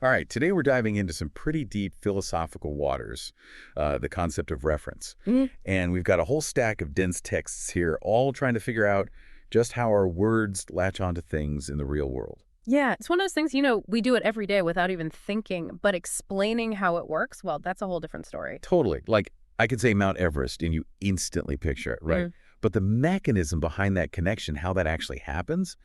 All right, today we're diving into some pretty deep philosophical waters, the concept of reference. Mhm. And we've got a whole stack of dense texts here, all trying to figure out just how our words latch onto things in the real world. Yeah, it's one of those things, we do it every day without even thinking, but explaining how it works, well, that's a whole different story. Totally. Like, I could say Mount Everest, and you instantly picture it, right? Mm. But the mechanism behind that connection, how that actually happens,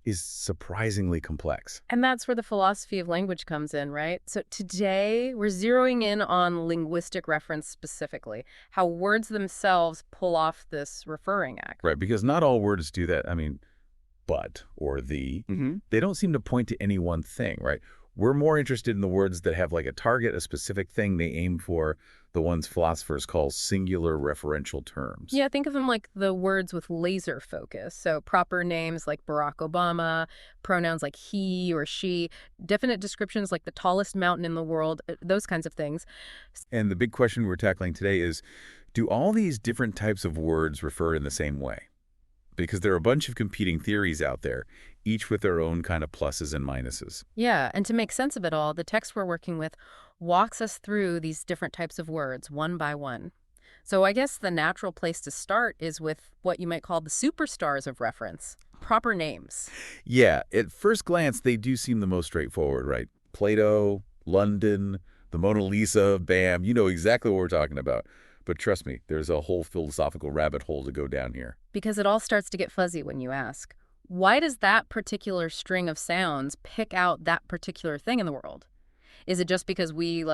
is surprisingly complex. And that's where the philosophy of language comes in, right? So today, we're zeroing in on linguistic reference specifically, how words themselves pull off this referring act. Right, because not all words do that. I mean, but or the, Hmm. they don't seem to point to any one thing, right? We're more interested in the words that have like a target, a specific thing they aim for, the ones philosophers call singular referential terms. Yeah, think of them like the words with laser focus. So proper names like Barack Obama, pronouns like he or she, definite descriptions like the tallest mountain in the world, those kinds of things. And the big question we're tackling today is, do all these different types of words refer in the same way? Because there are a bunch of competing theories out there, each with their own kind of pluses and minuses. Yeah, and to make sense of it all, the text we're working with walks us through these different types of words one by one. So I guess the natural place to start is with what you might call the superstars of reference, proper names. Yeah, at first glance, they do seem the most straightforward, right? Plato, London, the Mona Lisa, bam, you know exactly what we're talking about. But trust me, there's a whole philosophical rabbit hole to go down here. Because it all starts to get fuzzy when you ask, why does that particular string of sounds pick out that particular thing in the world? Is it just because we,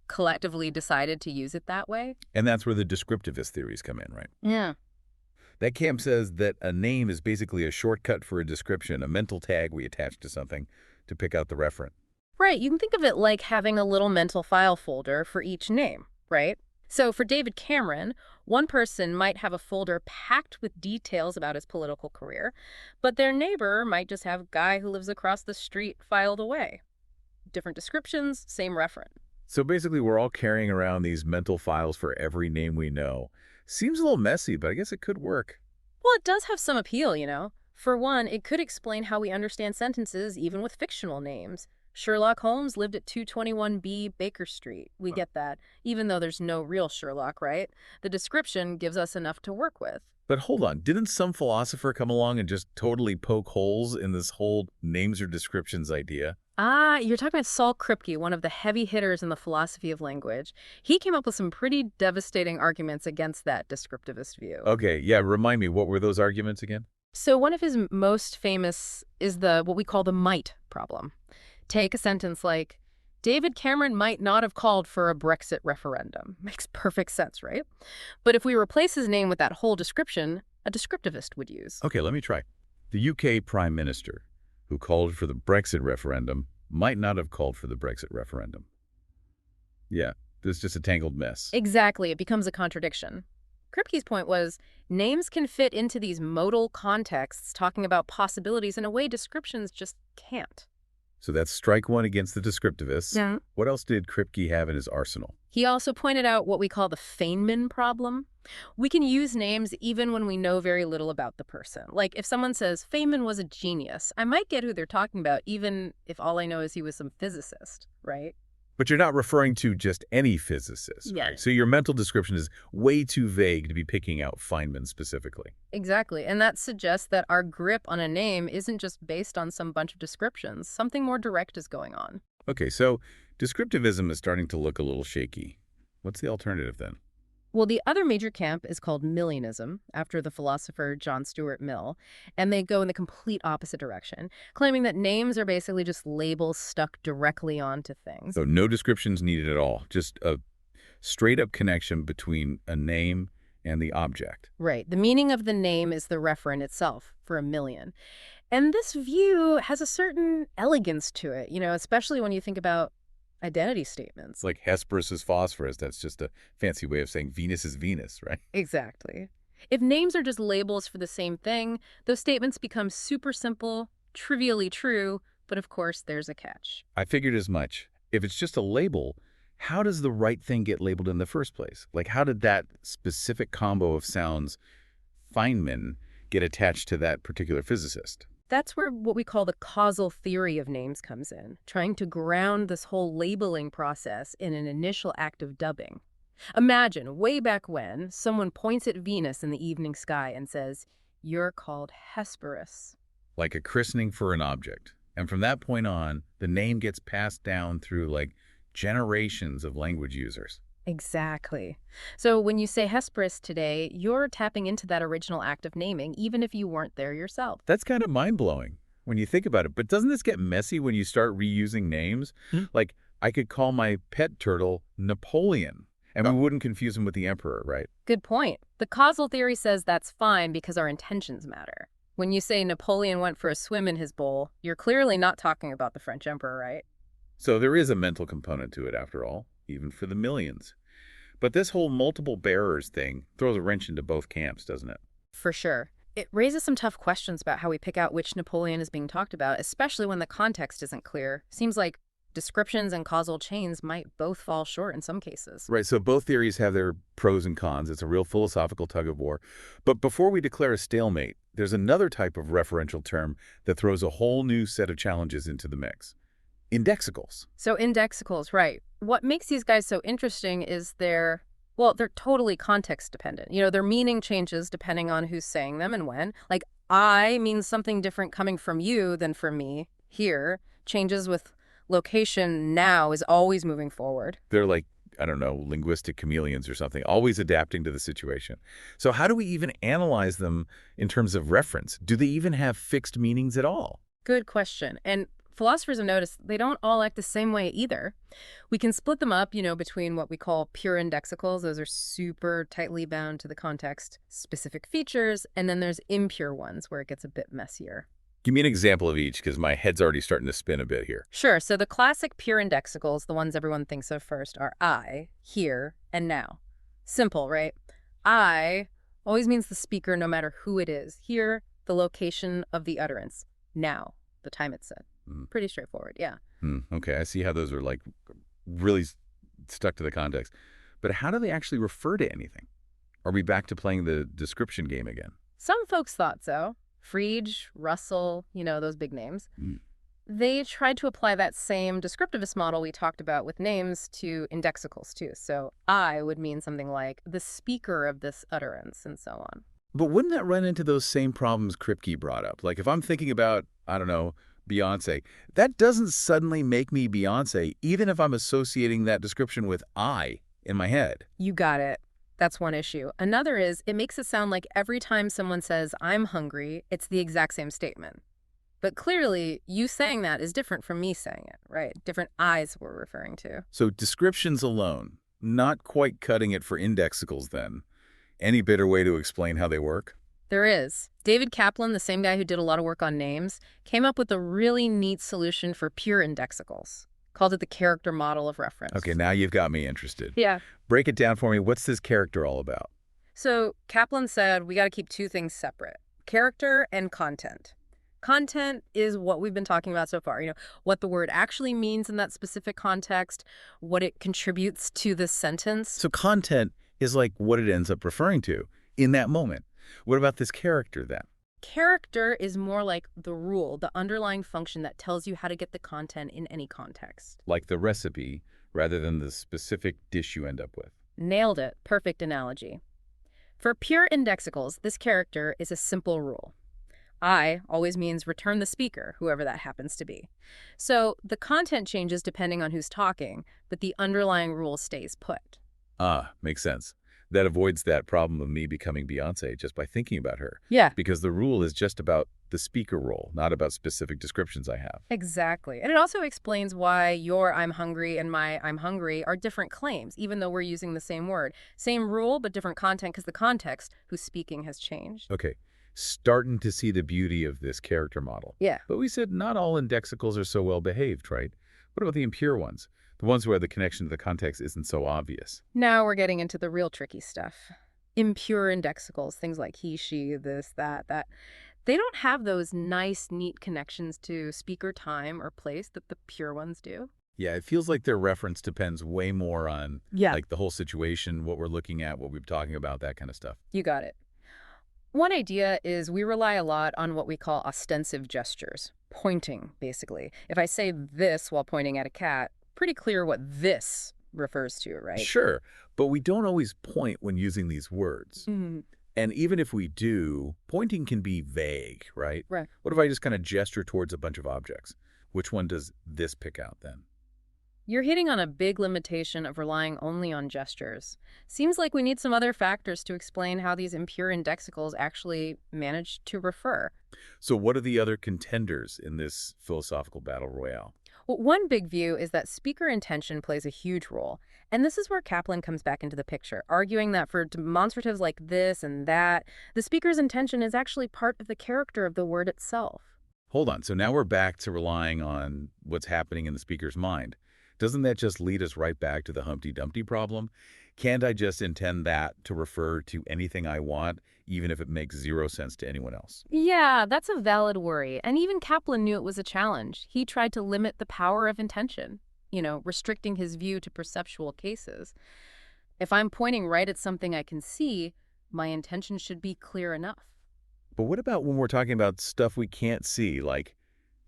collectively decided to use it that way? And that's where the descriptivist theories come in, right? Yeah. That camp says that a name is basically a shortcut for a description, a mental tag we attach to something to pick out the referent. Right, you can think of it like having a little mental file folder for each name, right? So for David Cameron, one person might have a folder packed with details about his political career, but their neighbor might just have guy who lives across the street filed away. Different descriptions, same referent. So basically, we're all carrying around these mental files for every name we know. Seems a little messy, but I guess it could work. Well, it does have some appeal. For one, it could explain how we understand sentences even with fictional names. Sherlock Holmes lived at 221B Baker Street. We get that, even though there's no real Sherlock, right? The description gives us enough to work with. But hold on, didn't some philosopher come along and just totally poke holes in this whole names or descriptions idea? Ah, you're talking about Saul Kripke, one of the heavy hitters in the philosophy of language. He came up with some pretty devastating arguments against that descriptivist view. Okay, yeah, remind me, what were those arguments again? So one of his most famous is the what we call the might problem. Take a sentence like, David Cameron might not have called for a Brexit referendum. Makes perfect sense, right? But if we replace his name with that whole description, a descriptivist would use. Okay, let me try. The UK Prime Minister, who called for the Brexit referendum, might not have called for the Brexit referendum. Yeah, this is just a tangled mess. Exactly, it becomes a contradiction. Kripke's point was, names can fit into these modal contexts, talking about possibilities in a way descriptions just can't. So that's strike one against the descriptivists. Yeah. What else did Kripke have in his arsenal? He also pointed out what we call the Feynman problem. We can use names even when we know very little about the person. Like if someone says Feynman was a genius, I might get who they're talking about even if all I know is he was some physicist, right? But you're not referring to just any physicist, Yeah. right? So your mental description is way too vague to be picking out Feynman specifically. Exactly, and that suggests that our grip on a name isn't just based on some bunch of descriptions. Something more direct is going on. Okay, so descriptivism is starting to look a little shaky. What's the alternative then? Well, the other major camp is called Millianism, after the philosopher John Stuart Mill, and they go in the complete opposite direction, claiming that names are basically just labels stuck directly onto things. So no descriptions needed at all, just a straight-up connection between a name and the object. Right. The meaning of the name is the referent itself for a million. And this view has a certain elegance to it, especially when you think about identity statements. It's like Hesperus is phosphorus. That's just a fancy way of saying Venus is Venus, right? Exactly. If names are just labels for the same thing, those statements become super simple, trivially true, but of course there's a catch. I figured as much. If it's just a label, how does the right thing get labeled in the first place? Like, how did that specific combo of sounds, Feynman, get attached to that particular physicist? That's where what we call the causal theory of names comes in, trying to ground this whole labeling process in an initial act of dubbing. Imagine, way back when, someone points at Venus in the evening sky and says, "You're called Hesperus." Like a christening for an object. And from that point on, the name gets passed down through like generations of language users. Exactly. So when you say Hesperus today, you're tapping into that original act of naming, even if you weren't there yourself. That's kind of mind-blowing when you think about it. But doesn't this get messy when you start reusing names? Hmm? Like, I could call my pet turtle Napoleon, and we wouldn't confuse him with the emperor, right? Good point. The causal theory says that's fine because our intentions matter. When you say Napoleon went for a swim in his bowl, you're clearly not talking about the French emperor, right? So there is a mental component to it, after all, even for the millions. But this whole multiple bearers thing throws a wrench into both camps, doesn't it? For sure. It raises some tough questions about how we pick out which Napoleon is being talked about, especially when the context isn't clear. Seems like descriptions and causal chains might both fall short in some cases. Right, so both theories have their pros and cons. It's a real philosophical tug of war. But before we declare a stalemate, there's another type of referential term that throws a whole new set of challenges into the mix. Indexicals. So indexicals, right. What makes these guys so interesting is they're totally context dependent. Their meaning changes depending on who's saying them and when. Like, I means something different coming from you than from me. Here, changes with location. Now is always moving forward. They're like, I don't know, linguistic chameleons or something, always adapting to the situation. So how do we even analyze them in terms of reference? Do they even have fixed meanings at all? Good question. And philosophers have noticed they don't all act the same way either. We can split them up, between what we call pure indexicals. Those are super tightly bound to the context, specific features, and then there's impure ones where it gets a bit messier. Give me an example of each, because my head's already starting to spin a bit here. Sure. So the classic pure indexicals, the ones everyone thinks of first, are I, here, and now. Simple, right? I always means the speaker no matter who it is. Here, the location of the utterance. Now, the time it's said. Pretty straightforward, yeah. Okay, I see how those are like really stuck to the context. But how do they actually refer to anything? Are we back to playing the description game again? Some folks thought so. Frege, Russell, those big names. They tried to apply that same descriptivist model we talked about with names to indexicals too. So I would mean something like the speaker of this utterance and so on. But wouldn't that run into those same problems Kripke brought up? Like if I'm thinking about, I don't know, Beyonce, that doesn't suddenly make me Beyonce, even if I'm associating that description with I in my head. You got it. That's one issue. Another is it makes it sound like every time someone says, "I'm hungry," it's the exact same statement. But clearly, you saying that is different from me saying it, right? Different I's we're referring to. So descriptions alone, not quite cutting it for indexicals then. Any better way to explain how they work? There is. David Kaplan, the same guy who did a lot of work on names, came up with a really neat solution for pure indexicals. Called it the character model of reference. Okay, now you've got me interested. Yeah. Break it down for me. What's this character all about? So Kaplan said we got to keep two things separate, character and content. Content is what we've been talking about so far, what the word actually means in that specific context, what it contributes to the sentence. So content is like what it ends up referring to in that moment. What about this character then? Character is more like the rule, the underlying function that tells you how to get the content in any context. Like the recipe rather than the specific dish you end up with. Nailed it. Perfect analogy. For pure indexicals, this character is a simple rule. I always means return the speaker, whoever that happens to be. So the content changes depending on who's talking, but the underlying rule stays put. Ah, makes sense. That avoids that problem of me becoming Beyonce just by thinking about her. Yeah. Because the rule is just about the speaker role, not about specific descriptions I have. Exactly. And it also explains why your "I'm hungry" and my "I'm hungry" are different claims, even though we're using the same word. Same rule, but different content because the context who's speaking has changed. Okay, starting to see the beauty of this character model. Yeah. But we said not all indexicals are so well behaved, right? What about the impure ones? The ones where the connection to the context isn't so obvious. Now we're getting into the real tricky stuff. Impure indexicals, things like he, she, this, that. They don't have those nice, neat connections to speaker time or place that the pure ones do. Yeah, it feels like their reference depends way more on Yeah. like the whole situation, what we're looking at, what we're talking about, that kind of stuff. You got it. One idea is we rely a lot on what we call ostensive gestures, pointing, basically. If I say this while pointing at a cat, pretty clear what this refers to, right? Sure, but we don't always point when using these words. Mm, And even if we do, pointing can be vague, right? right. What if I just kind of gesture towards a bunch of objects? Which one does this pick out then? You're hitting on a big limitation of relying only on gestures. Seems like we need some other factors to explain how these impure indexicals actually manage to refer. So what are the other contenders in this philosophical battle royale? Well, one big view is that speaker intention plays a huge role. And this is where Kaplan comes back into the picture, arguing that for demonstratives like this and that, the speaker's intention is actually part of the character of the word itself. Hold on, so now we're back to relying on what's happening in the speaker's mind. Doesn't that just lead us right back to the Humpty Dumpty problem? Can't I just intend that to refer to anything I want, even if it makes zero sense to anyone else? Yeah, that's a valid worry. And even Kaplan knew it was a challenge. He tried to limit the power of intention, restricting his view to perceptual cases. If I'm pointing right at something I can see, my intention should be clear enough. But what about when we're talking about stuff we can't see, like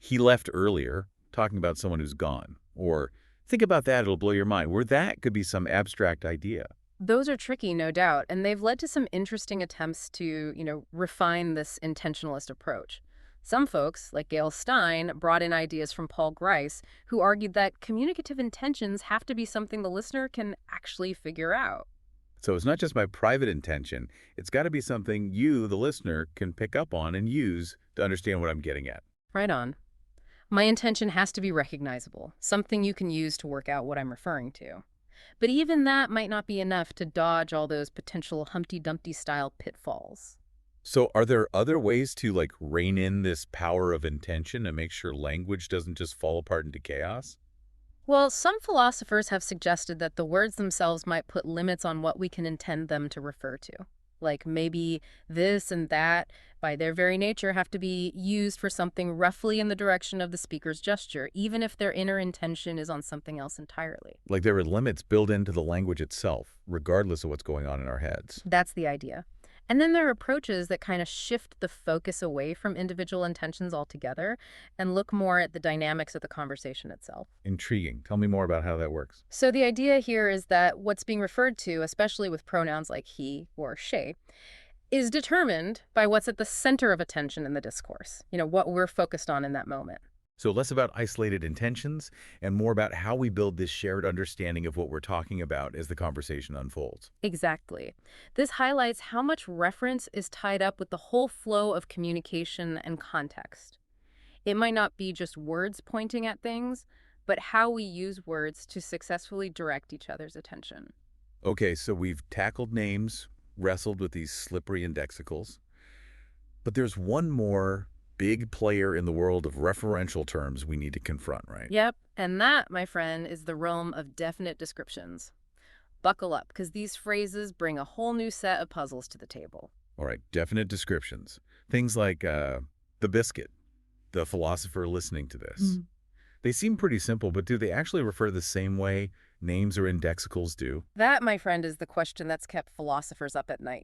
he left earlier, talking about someone who's gone? Or think about that, it'll blow your mind, where that could be some abstract idea. Those are tricky, no doubt, and they've led to some interesting attempts to, refine this intentionalist approach. Some folks, like Gail Stein, brought in ideas from Paul Grice, who argued that communicative intentions have to be something the listener can actually figure out. So it's not just my private intention, it's got to be something you, the listener, can pick up on and use to understand what I'm getting at. Right on. My intention has to be recognizable, something you can use to work out what I'm referring to. But even that might not be enough to dodge all those potential Humpty Dumpty style pitfalls. So are there other ways to rein in this power of intention and make sure language doesn't just fall apart into chaos? Well, some philosophers have suggested that the words themselves might put limits on what we can intend them to refer to. Like maybe this and that, by their very nature, have to be used for something roughly in the direction of the speaker's gesture, even if their inner intention is on something else entirely. Like there are limits built into the language itself, regardless of what's going on in our heads. That's the idea. And then there are approaches that kind of shift the focus away from individual intentions altogether and look more at the dynamics of the conversation itself. Intriguing. Tell me more about how that works. So the idea here is that what's being referred to, especially with pronouns like he or she, is determined by what's at the center of attention in the discourse, what we're focused on in that moment. So less about isolated intentions and more about how we build this shared understanding of what we're talking about as the conversation unfolds. Exactly. This highlights how much reference is tied up with the whole flow of communication and context. It might not be just words pointing at things, but how we use words to successfully direct each other's attention. Okay, so we've tackled names, wrestled with these slippery indexicals, but there's one more big player in the world of referential terms we need to confront, right? Yep, and that, my friend, is the realm of definite descriptions. Buckle up, because these phrases bring a whole new set of puzzles to the table. All right, definite descriptions. Things like the biscuit, the philosopher listening to this. They seem pretty simple, but do they actually refer the same way names or indexicals do? That, my friend, is the question that's kept philosophers up at night.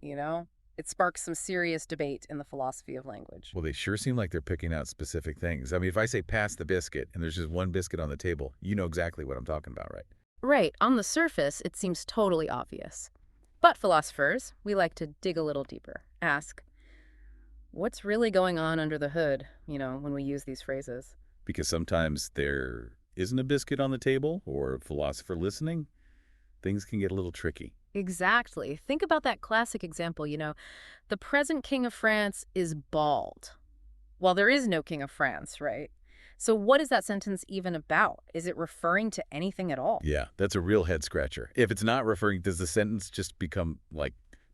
It sparks some serious debate in the philosophy of language. Well, they sure seem like they're picking out specific things. I mean, if I say pass the biscuit and there's just one biscuit on the table, you know exactly what I'm talking about, right? Right, on the surface, it seems totally obvious. But philosophers, we like to dig a little deeper. Ask, what's really going on under the hood, when we use these phrases? Because sometimes there isn't a biscuit on the table or a philosopher listening. Things can get a little tricky. Exactly. Think about that classic example, the present king of France is bald. Well, there is no king of France, right? So what is that sentence even about? Is it referring to anything at all? Yeah, that's a real head scratcher. If it's not referring, does the sentence just become,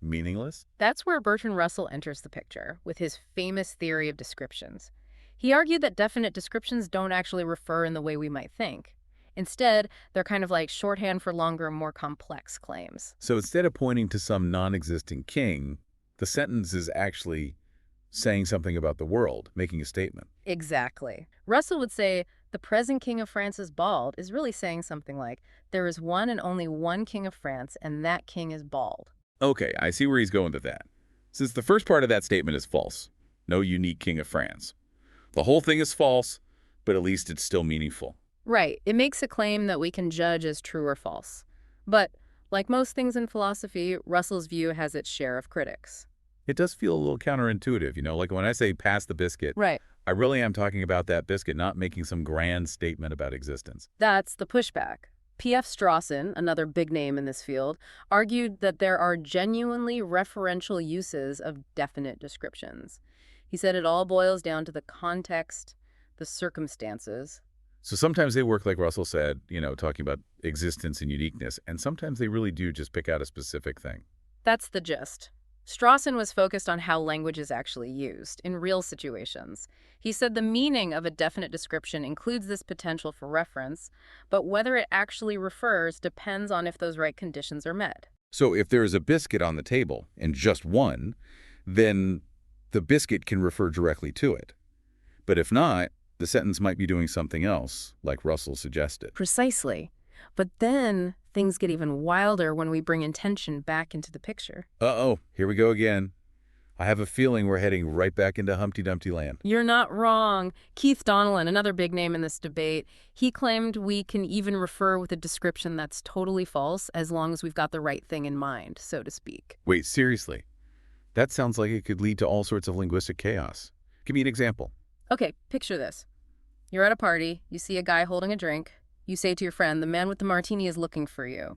meaningless? That's where Bertrand Russell enters the picture with his famous theory of descriptions. He argued that definite descriptions don't actually refer in the way we might think. Instead, they're kind of like shorthand for longer, more complex claims. So instead of pointing to some non-existent king, the sentence is actually saying something about the world, making a statement. Exactly. Russell would say, the present king of France is bald, is really saying something like, there is one and only one king of France, and that king is bald. Okay, I see where he's going with that. Since the first part of that statement is false, no unique king of France. The whole thing is false, but at least it's still meaningful. Right. It makes a claim that we can judge as true or false. But, like most things in philosophy, Russell's view has its share of critics. It does feel a little counterintuitive, like when I say pass the biscuit, Right. I really am talking about that biscuit, not making some grand statement about existence. That's the pushback. P.F. Strawson, another big name in this field, argued that there are genuinely referential uses of definite descriptions. He said it all boils down to the context, the circumstances. So sometimes they work like Russell said, talking about existence and uniqueness, and sometimes they really do just pick out a specific thing. That's the gist. Strawson was focused on how language is actually used in real situations. He said the meaning of a definite description includes this potential for reference, but whether it actually refers depends on if those right conditions are met. So if there is a biscuit on the table, and just one, then the biscuit can refer directly to it. But if not, the sentence might be doing something else, like Russell suggested. Precisely. But then things get even wilder when we bring intention back into the picture. Uh-oh, here we go again. I have a feeling we're heading right back into Humpty Dumpty land. You're not wrong. Keith Donnellan, another big name in this debate, he claimed we can even refer with a description that's totally false as long as we've got the right thing in mind, so to speak. Wait, seriously? That sounds like it could lead to all sorts of linguistic chaos. Give me an example. Okay, picture this. You're at a party, you see a guy holding a drink. You say to your friend, the man with the martini is looking for you.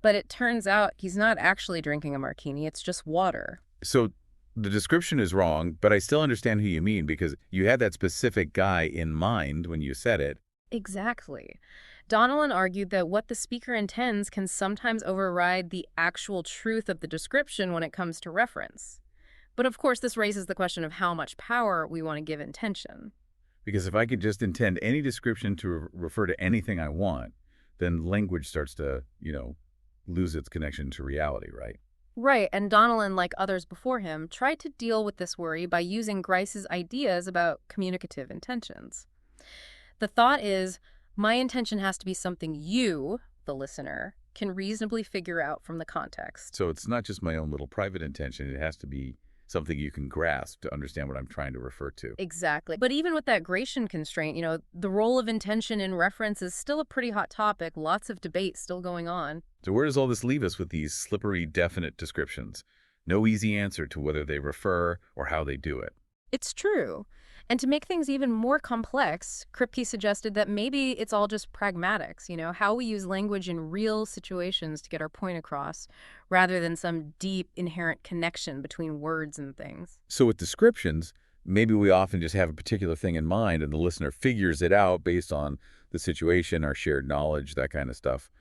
But it turns out he's not actually drinking a martini, it's just water. So the description is wrong, but I still understand who you mean because you had that specific guy in mind when you said it. Exactly. Donnellan argued that what the speaker intends can sometimes override the actual truth of the description when it comes to reference. But of course, this raises the question of how much power we want to give intention. Because if I could just intend any description to refer to anything I want, then language starts to, lose its connection to reality, right? Right, and Donnellan, like others before him, tried to deal with this worry by using Grice's ideas about communicative intentions. The thought is, my intention has to be something you, the listener, can reasonably figure out from the context. So it's not just my own little private intention. It has to be something you can grasp to understand what I'm trying to refer to. Exactly. But even with that Gratian constraint, the role of intention in reference is still a pretty hot topic. Lots of debate still going on. So where does all this leave us with these slippery, definite descriptions? No easy answer to whether they refer or how they do it. It's true. And to make things even more complex, Kripke suggested that maybe it's all just pragmatics, how we use language in real situations to get our point across, rather than some deep, inherent connection between words and things. So with descriptions, maybe we often just have a particular thing in mind and the listener figures it out based on the situation, our shared knowledge, that kind of stuff.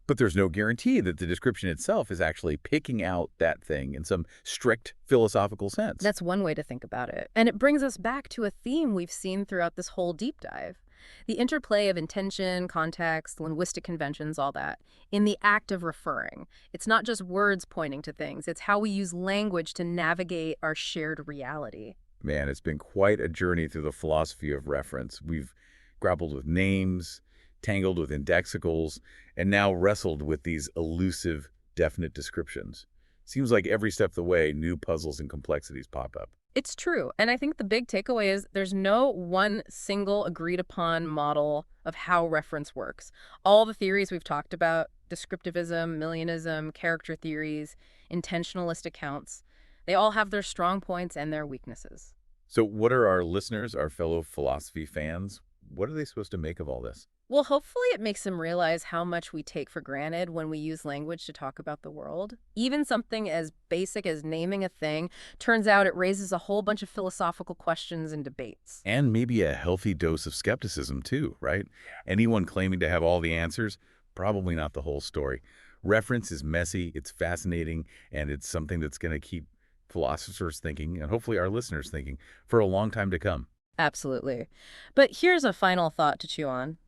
But there's no guarantee that the description itself is actually picking out that thing in some strict philosophical sense. That's one way to think about it. And it brings us back to a theme we've seen throughout this whole deep dive. The interplay of intention, context, linguistic conventions, all that, in the act of referring. It's not just words pointing to things, it's how we use language to navigate our shared reality. Man, it's been quite a journey through the philosophy of reference. We've grappled with names, tangled with indexicals, and now wrestled with these elusive, definite descriptions. Seems like every step of the way, new puzzles and complexities pop up. It's true. And I think the big takeaway is there's no one single agreed upon model of how reference works. All the theories we've talked about, descriptivism, millionism, character theories, intentionalist accounts, they all have their strong points and their weaknesses. So what are our listeners, our fellow philosophy fans, what are they supposed to make of all this? Well, hopefully it makes them realize how much we take for granted when we use language to talk about the world. Even something as basic as naming a thing, turns out it raises a whole bunch of philosophical questions and debates. And maybe a healthy dose of skepticism too, right? Anyone claiming to have all the answers, probably not the whole story. Reference is messy, it's fascinating, and it's something that's going to keep philosophers thinking, and hopefully our listeners thinking, for a long time to come. Absolutely. But here's a final thought to chew on.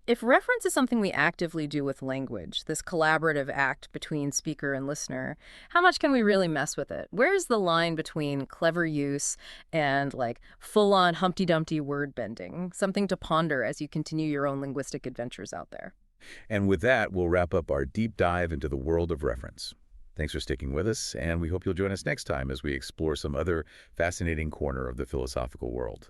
If reference is something we actively do with language, this collaborative act between speaker and listener, how much can we really mess with it? Where's the line between clever use and full-on Humpty Dumpty word bending? Something to ponder as you continue your own linguistic adventures out there. And with that, we'll wrap up our deep dive into the world of reference. Thanks for sticking with us, and we hope you'll join us next time as we explore some other fascinating corner of the philosophical world.